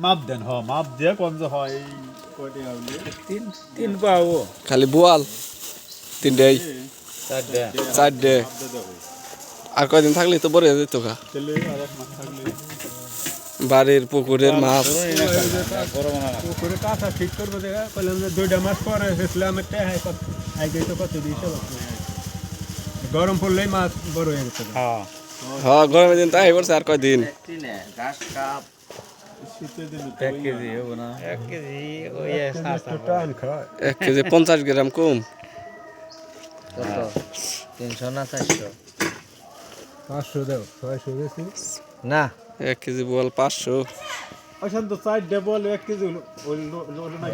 মাপ দেন মাপ দিয়ে কোন যে হয় কয়টি হবে তিন পাবো খালি বোয়াল তিনটাই চারটে আর কয়দিন থাকলে তো বড় হয়ে যেত গা তেলে আর এক মাস থাকলে বাড়ির পুকুরের মাছ পুকুরে কাঁচা ঠিক করবো দেখা কইলাম যে 2টা মাস পরে এসেছিলাম একটা আগে তো কত দিয়েছে গরম পড়লেই মাছ বড় হয়ে গেছে হ্যাঁ গরমের দিন তাই করছে আর কয়দিন শীতের দিন 1 কেজি হবে না 1 কেজি ওই টান খায় 1 কেজি 50 গ্রাম কম কত 300 না 400 500 দাও 600 বেশি না 1 কেজি বোয়াল 500 অশান্ত সাইড ডবল 1 কেজি হলো না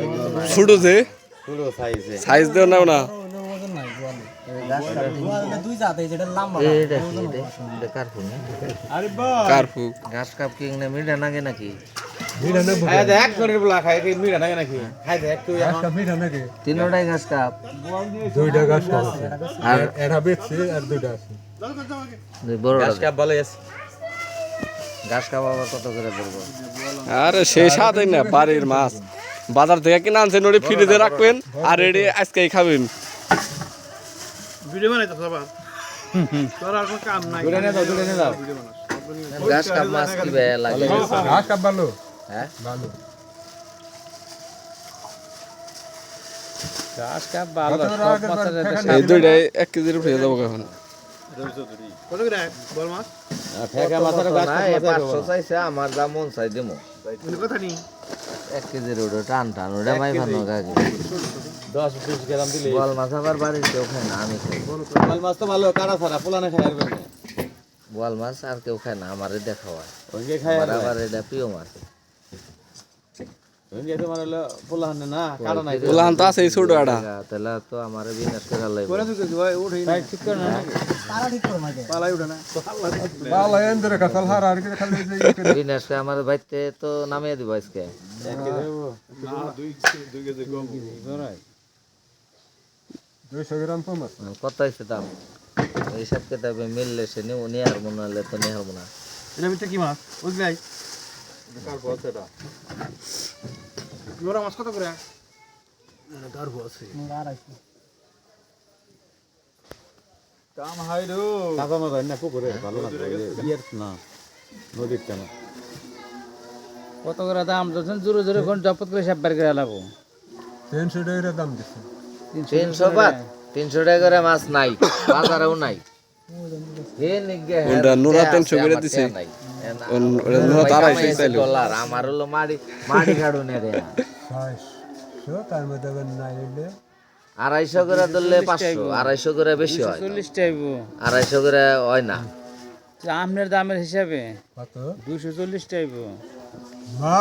ছোট যে পুরো সাইজে সাইজ দেও নাও না দুই জাতে যেটা লম্বা এটা কারফু না আরে বা কারফু ঘাস কাপ কিং না মিডা নাগে নাকি মিঠা না খায় দেখ করে বলা খায় কি মিরা নাকি নাকি খায় দেখ তুই ঘাস কাপ মিঠা নাকি তিনটাই ঘাস কাপ 2টা ঘাস কাপ আর এটা বেচছে আর 2টা আছে দুই বড় ঘাস কাপ ভালো আছে ঘাস কাপ আবার কত করে পড়বো আরে সেই স্বাদই না বাড়ির মাছ বাজার থেকে কিনে আনছেন ওটি ফ্রিজে রাখবেন আর এটি আজকেই খাবেন ভিডিও বানাইতো সবা তোর আর কোনো কাম নাই দূরে নিয়ে যাও ঘাস কাপ মাছ কি বে লাগে ঘাস কাপ ভালো হ্যাঁ ভালো ঘাস কাপ ভালো এই দুইটাই 1 কেজির উপরে যাবো এখন কত করে বল মাছ ফেকা মাছের ঘাস কাপ 500 চাইছে আমার যা মন চাই দেমু কোনো কথা নেই 1 কেজির ওটা টান ওটা মাই ভালো গাগে 10-20 গ্রাম দিলে বল মাছ আবার বাড়ির কেউ খায় না আমি খাই বল মাছ তো ভালো কাটা ছাড়া পোলানে খায় আর না বল মাছ আর কেউ খায় না আমারে দেখা হয় ওইকে খায় আর আবার এটা প্রিয় মাছ ওইকে তো মানে পোলানে না কাটা নাই ওলান তো আছে ছোট আড়া তাহলে তো আমারে বিনাশ করে লাগবে করে দিতে ভাই ওঠেই না ঠিক করে না পালা ঠিক করে না পালাই উঠে না ভালো এন্দ্রে কাছাল হার আর কি খালি বিনাশ করে আমার বাইতে তো নামিয়ে দিব আজকে 1 কেজি দেবো না 2 কেজি কম ধরাই 200 গ্রাম কম কত হইছে দাম এইসব কেতাবে মিললে সে নিয়ে আর মনে হলে তো নিয়ে হবো না এটা ভিতরে কি মাছ বুঝলাই কার বস এটা নোরা মাছ কত করে কার বস কাম হাইরো দাদা না জানি না পুকুরে ভালো লাগে ইয়ার না নদীর কেন কত করে দাম যখন জোরে জোরে কোন জপত করে সব বার করে লাবো 300 টাকা দাম দিছে 300 বাদ 300 টাকা করে মাছ নাই বাজারেও নাই হে নিগে ওটা নোরা 300 করে দিছে নোরা 250 চাইলো ডলার আমার হলো মাড়ি কাড়ু নে রে 600 তার মধ্যে নাই হইলে 250 করে ধরলে 500 250 করে বেশি হয় 40 টাইবো 250 করে হয় না আমনের দামের হিসাবে কত 240 টাইবো মাছ